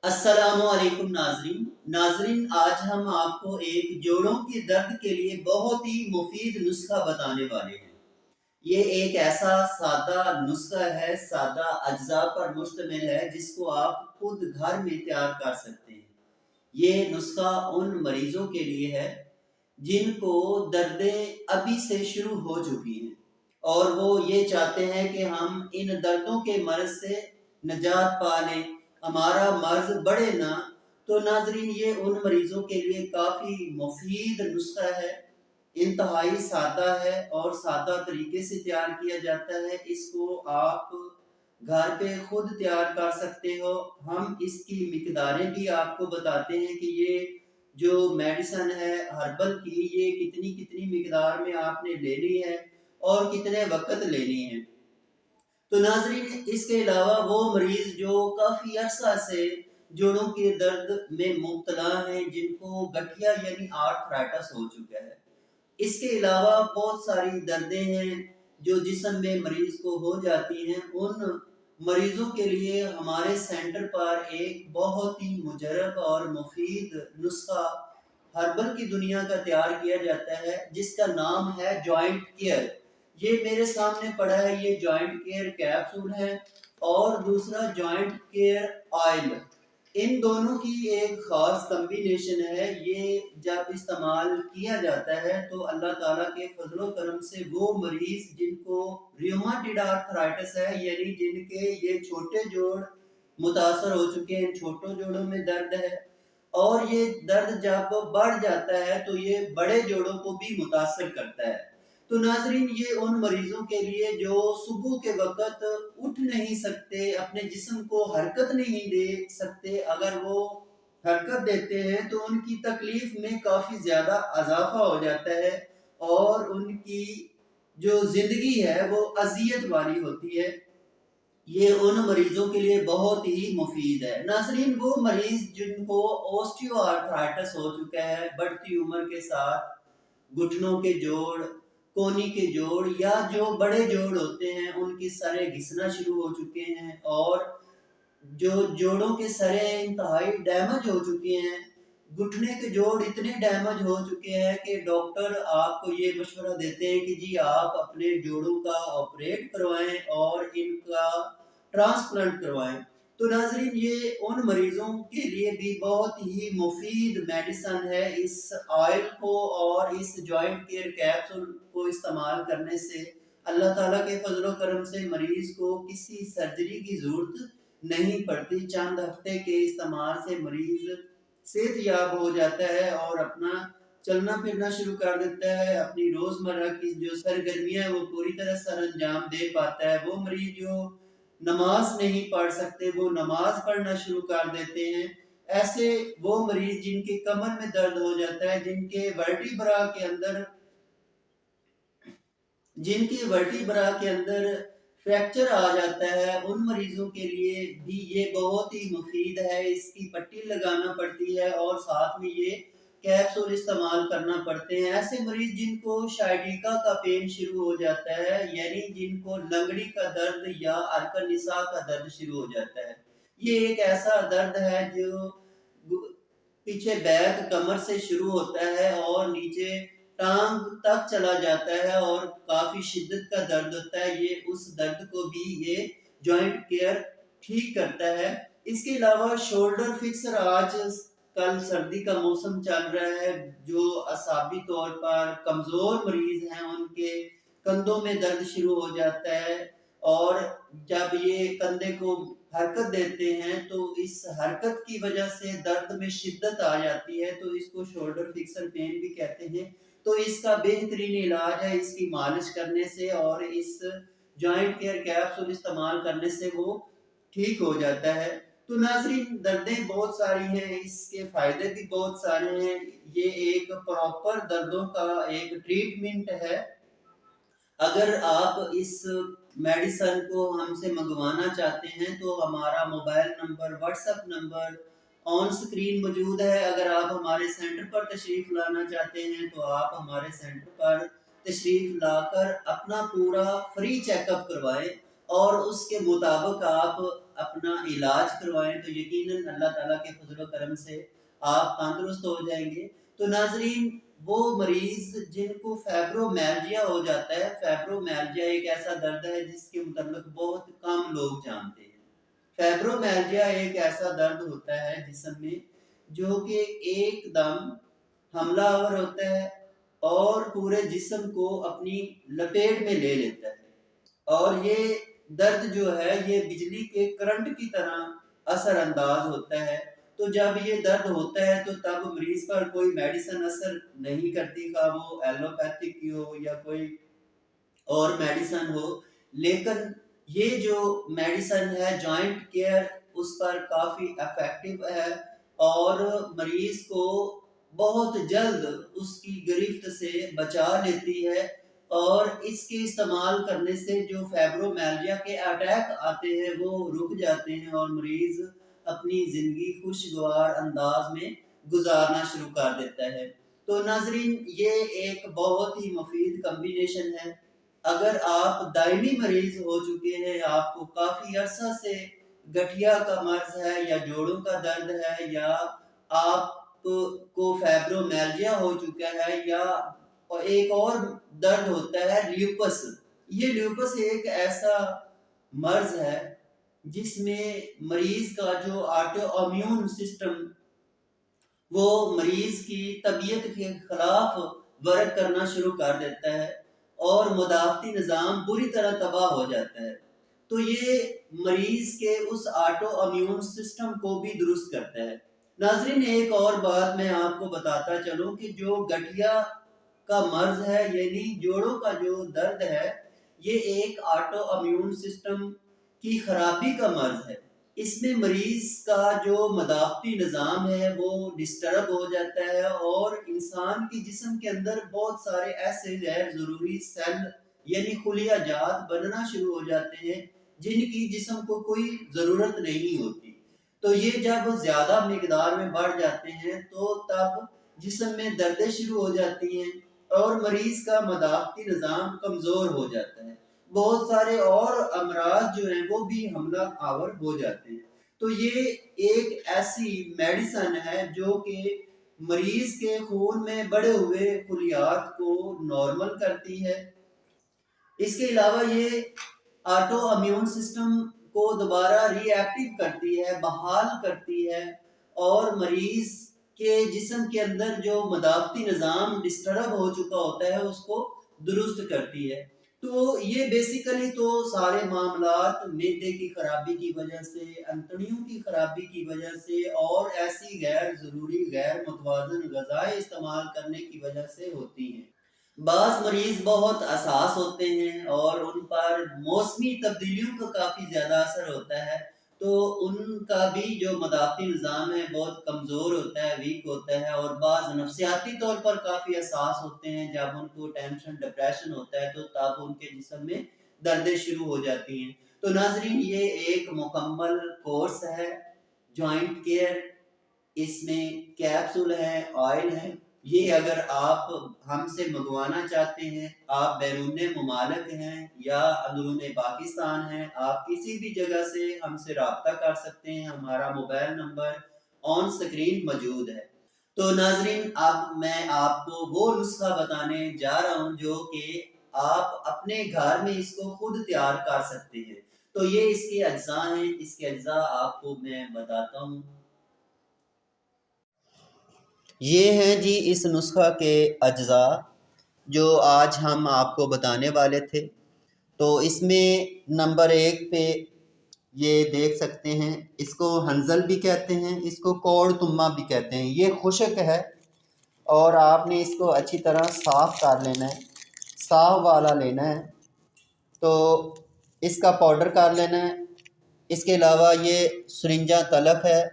السلام علیکم ناظرین آج ہم آپ کو ایک جوڑوں کے درد کے لیے بہت ہی مفید نسخہ بتانے والے ہیں۔ یہ ایک ایسا سادہ نسخہ ہے، سادہ اجزاء پر مشتمل ہے جس کو آپ خود گھر میں تیار کر سکتے ہیں۔ یہ نسخہ ان مریضوں کے لیے ہے جن کو دردیں ابھی سے شروع ہو چکی ہیں اور وہ یہ چاہتے ہیں کہ ہم ان دردوں کے مرض سے نجات پا لیں، ہمارا مرض بڑھے نہ۔ تو ناظرین یہ ان مریضوں کے لیے کافی مفید نسخہ ہے، انتہائی سادہ ہے اور سادہ طریقے سے تیار کیا جاتا ہے۔ اس کو آپ گھر پہ خود تیار کر سکتے ہو۔ ہم اس کی مقداریں بھی آپ کو بتاتے ہیں کہ یہ جو میڈیسن ہے ہربل کی، یہ کتنی کتنی مقدار میں آپ نے لینی ہے اور کتنے وقت لینی ہے۔ تو ناظرین اس کے علاوہ وہ مریض جو کافی عرصہ سے جوڑوں کے درد میں مبتلا ہیں، جن کو گٹھیا یعنی آرتھرائٹس ہو چکا ہے، اس کے علاوہ بہت ساری دردیں ہیں جو جسم میں مریض کو ہو جاتی ہیں، ان مریضوں کے لیے ہمارے سینٹر پر ایک بہت ہی مجرب اور مفید نسخہ ہربل کی دنیا کا تیار کیا جاتا ہے جس کا نام ہے جوائنٹ کیئر۔ یہ میرے سامنے پڑا ہے، یہ جوائنٹ کیئر کیپسول ہے اور دوسرا جوائنٹ کیئر آئل۔ ان دونوں کی ایک خاص کمبینیشن ہے۔ یہ جب استعمال کیا جاتا ہے تو اللہ تعالیٰ کے فضل و کرم سے وہ مریض جن کو ریوماٹائڈ آرتھرائٹس ہے، یعنی جن کے یہ چھوٹے جوڑ متاثر ہو چکے ہیں، چھوٹوں جوڑوں میں درد ہے اور یہ درد جب بڑھ جاتا ہے تو یہ بڑے جوڑوں کو بھی متاثر کرتا ہے۔ تو ناظرین یہ ان مریضوں کے لیے جو صبح کے وقت اٹھ نہیں سکتے، اپنے جسم کو حرکت نہیں دے سکتے، اگر وہ حرکت دیتے ہیں تو ان کی تکلیف میں کافی زیادہ اضافہ ہو جاتا ہے اور ان کی جو زندگی ہے وہ اذیت والی ہوتی ہے۔ یہ ان مریضوں کے لیے بہت ہی مفید ہے۔ ناظرین وہ مریض جن کو اوسٹیو آرتھرائٹس ہو چکا ہے بڑھتی عمر کے ساتھ، گھٹنوں کے جوڑ، کونی کے جوڑ یا جو بڑے جوڑ ہوتے ہیں ان کی سریں گھسنا شروع ہو چکے ہیں اور جو جوڑوں کے سریں انتہائی ڈیمیج ہو چکے ہیں، گھٹنے کے جوڑ اتنے ڈیمیج ہو چکے ہیں کہ ڈاکٹر آپ کو یہ مشورہ دیتے ہیں کہ جی آپ اپنے جوڑوں کا آپریٹ کروائیں اور ان کا ٹرانسپلانٹ کروائیں۔ تو ناظرین یہ ان مریضوں کے لیے بھی بہت ہی مفید میڈیسن ہے۔ اس آئل کو اور اس جوائنٹ کیئر کیپسول کو استعمال کرنے سے اللہ تعالیٰ کے فضل و کرم سے مریض کو کسی سرجری کی ضرورت نہیں پڑتی۔ چند ہفتے کے استعمال سے مریض صحت یاب ہو جاتا ہے اور اپنا چلنا پھرنا شروع کر دیتا ہے، اپنی روزمرہ کی جو سرگرمیاں ہیں وہ پوری طرح سر انجام دے پاتا ہے۔ وہ مریض جو نماز نہیں پڑھ سکتے وہ نماز پڑھنا شروع کر دیتے ہیں۔ ایسے وہ مریض جن کے کمر میں درد ہو جاتا ہے، جن کے ورٹیبرا کے اندر فریکچر آ جاتا ہے، ان مریضوں کے لیے بھی یہ بہت ہی مفید ہے۔ اس کی پٹی لگانا پڑتی ہے اور ساتھ میں یہ کیپسول استعمال کرنا پڑتے ہیں۔ ایسے مریض جن کو شائڈیکا کا پین شروع ہو جاتا ہے، یعنی جن کو لنگڑی کا درد یا ارکن نساء کا درد شروع ہو جاتا ہے، یہ ایک ایسا درد ہے جو پیچھے بیک کمر سے شروع ہوتا ہے اور نیچے ٹانگ تک چلا جاتا ہے اور کافی شدت کا درد ہوتا ہے۔ یہ اس درد کو بھی یہ جوائنٹ کیئر ٹھیک کرتا ہے۔ اس کے علاوہ شولڈر فکسر، آج کل سردی کا موسم چل رہا ہے، جو اعصابی طور پر کمزور مریض ہیں ان کے کندھوں میں درد شروع ہو جاتا ہے اور جب یہ کندھے کو حرکت دیتے ہیں تو اس حرکت کی وجہ سے درد میں شدت آ جاتی ہے، تو اس کو شولڈر فکسر پین بھی کہتے ہیں۔ تو اس کا بہترین علاج ہے اس کی مالش کرنے سے اور اس جوائنٹ کیئر کیپسول استعمال کرنے سے وہ ٹھیک ہو جاتا ہے۔ تو ناظرین دردیں بہت ساری ہیں، اس کے فائدے بھی بہت سارے ہیں۔ یہ ایک پراپر دردوں کا ایک ٹریٹمنٹ ہے۔ اگر آپ اس میڈیسن کو ہم سے منگوانا چاہتے ہیں تو ہمارا mobile number, what's app number on screen موجود ہے۔ اگر آپ ہمارے سینٹر پر تشریف لانا چاہتے ہیں تو آپ ہمارے سینٹر پر تشریف لا کر اپنا پورا فری چیک اپ کروائیں اور اس کے مطابق آپ اپنا علاج کروائیں تو یقیناً اللہ تعالیٰ کے فضل و کرم سے آپ تندرست ہو جائیں گے۔ تو ناظرین، وہ مریض جن کو فائبرومیلجیا ہو جاتا ہے، فائبرومیلجیا ایک ایسا درد ہے جس کے متعلق بہت کم لوگ جانتے ہیں۔ فائبرومیلجیا ایک ایسا درد ہوتا ہے جسم میں جو کہ ایک دم حملہ آور ہوتا ہے اور پورے جسم کو اپنی لپیٹ میں لے لیتا ہے، اور یہ درد جو ہے یہ بجلی کے کرنٹ کی طرح اثر انداز ہوتا ہے۔ تو جب یہ درد ہوتا ہے تو تب مریض پر کوئی میڈیسن اثر نہیں کرتی، خواہ وہ ایلوپیتھک کی ہو یا کوئی اور میڈیسن ہو، لیکن یہ جو میڈیسن ہے جوائنٹ کیئر اس پر کافی افیکٹو ہے اور مریض کو بہت جلد اس کی گرفت سے بچا لیتی ہے، اور اس کے استعمال کرنے سے جو فائبرومیلجیا کے اٹیک آتے ہیں وہ رک جاتے ہیں اور مریض اپنی زندگی خوشگوار انداز میں گزارنا شروع کر دیتا ہے۔ تو ناظرین، یہ ایک بہت ہی مفید کمبینیشن ہے۔ اگر آپ دائمی مریض ہو چکے ہیں، آپ کو کافی عرصہ سے گٹھیا کا مرض ہے یا جوڑوں کا درد ہے، یا آپ کو فائبرومیلجیا ہو چکا ہے، یا ایک اور درد ہوتا ہے لیوپس۔ یہ لیوپس ایک ایسا مرض ہے جس میں مریض کا جو آٹو امیون سسٹم وہ مریض کی طبیعت کے خلاف ورک کرنا شروع کر دیتا ہے اور مدافعتی نظام بری طرح تباہ ہو جاتا ہے۔ تو یہ مریض کے اس آٹو امیون سسٹم کو بھی درست کرتا ہے۔ ناظرین، ایک اور بات میں آپ کو بتاتا چلوں کہ جو گٹھیا کا مرض ہے یعنی جوڑوں کا جو درد ہے، یہ ایک آٹو امیون سسٹم کی خرابی کا مرض ہے۔ اس میں مریض کا جو مدافعتی نظام ہے وہ ڈسٹرب ہو جاتا ہے اور انسان کے جسم کے اندر بہت سارے ایسے غیر ضروری سیل یعنی خلیہ جات بننا شروع ہو جاتے ہیں جن کی جسم کو کوئی ضرورت نہیں ہوتی۔ تو یہ جب زیادہ مقدار میں بڑھ جاتے ہیں تو تب جسم میں دردیں شروع ہو جاتی ہیں اور مریض کا مدافعتی نظام کمزور ہو جاتا ہے۔ بہت سارے اور امراض جو ہیں وہ بھی حملہ آور ہو جاتے ہیں۔ تو یہ ایک ایسی میڈیسن ہے جو کہ مریض کے خون میں بڑے ہوئے خلیات کو نارمل کرتی ہے۔ اس کے علاوہ یہ آٹو امیون سسٹم کو دوبارہ ری ایکٹیو کرتی ہے، بحال کرتی ہے، اور مریض کے جسم کے اندر جو مدافعتی نظام ڈسٹرب ہو چکا ہوتا ہے اس کو درست کرتی ہے۔ تو یہ بیسیکلی تو سارے معاملات معدے کی خرابی کی وجہ سے، انتڑیوں کی خرابی کی وجہ سے اور ایسی غیر ضروری غیر متوازن غذائیں استعمال کرنے کی وجہ سے ہوتی ہیں۔ بعض مریض بہت حساس ہوتے ہیں اور ان پر موسمی تبدیلیوں کا کافی زیادہ اثر ہوتا ہے، تو ان کا بھی جو مدافعتی نظام ہے بہت کمزور ہوتا ہے، ویک ہوتا ہے، اور بعض نفسیاتی طور پر کافی حساس ہوتے ہیں۔ جب ان کو ٹینشن ڈپریشن ہوتا ہے تو تب ان کے جسم میں دردیں شروع ہو جاتی ہیں۔ تو ناظرین، یہ ایک مکمل کورس ہے جوائنٹ کیئر۔ اس میں کیپسول ہے، آئل ہے۔ یہ اگر آپ ہم سے منگوانا چاہتے ہیں، آپ بیرون ممالک ہیں یا اندرون پاکستان ہیں، آپ کسی بھی جگہ سے ہم سے رابطہ کر سکتے ہیں۔ ہمارا موبائل نمبر آن سکرین موجود ہے۔ تو ناظرین، اب میں آپ کو وہ نسخہ بتانے جا رہا ہوں جو کہ آپ اپنے گھر میں اس کو خود تیار کر سکتے ہیں۔ تو یہ اس کے اجزاء ہیں، اس کے اجزاء آپ کو میں بتاتا ہوں۔ یہ ہیں جی اس نسخہ کے اجزاء جو آج ہم آپ کو بتانے والے تھے۔ تو اس میں نمبر 1 پہ یہ دیکھ سکتے ہیں، اس کو ہنزل بھی کہتے ہیں، اس کو کوڑ تما بھی کہتے ہیں۔ یہ خشک ہے اور آپ نے اس کو اچھی طرح صاف کر لینا ہے، صاف والا لینا ہے۔ تو اس کا پاؤڈر کر لینا ہے۔ اس کے علاوہ یہ سرنجہ تلف ہے،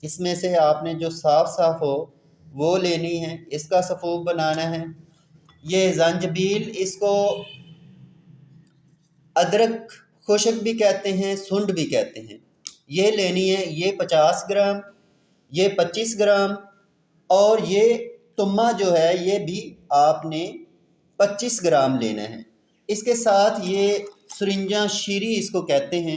اس میں سے آپ نے جو صاف ہو وہ لینی ہے، اس کا سفوف بنانا ہے۔ یہ زنجبیل، اس کو ادرک خشک بھی کہتے ہیں، سنڈ بھی کہتے ہیں، یہ لینی ہے۔ یہ 50 گرام، یہ 25 گرام، اور یہ تما جو ہے یہ بھی آپ نے 25 گرام لینا ہے۔ اس کے ساتھ یہ سرنجہ شیری اس کو کہتے ہیں،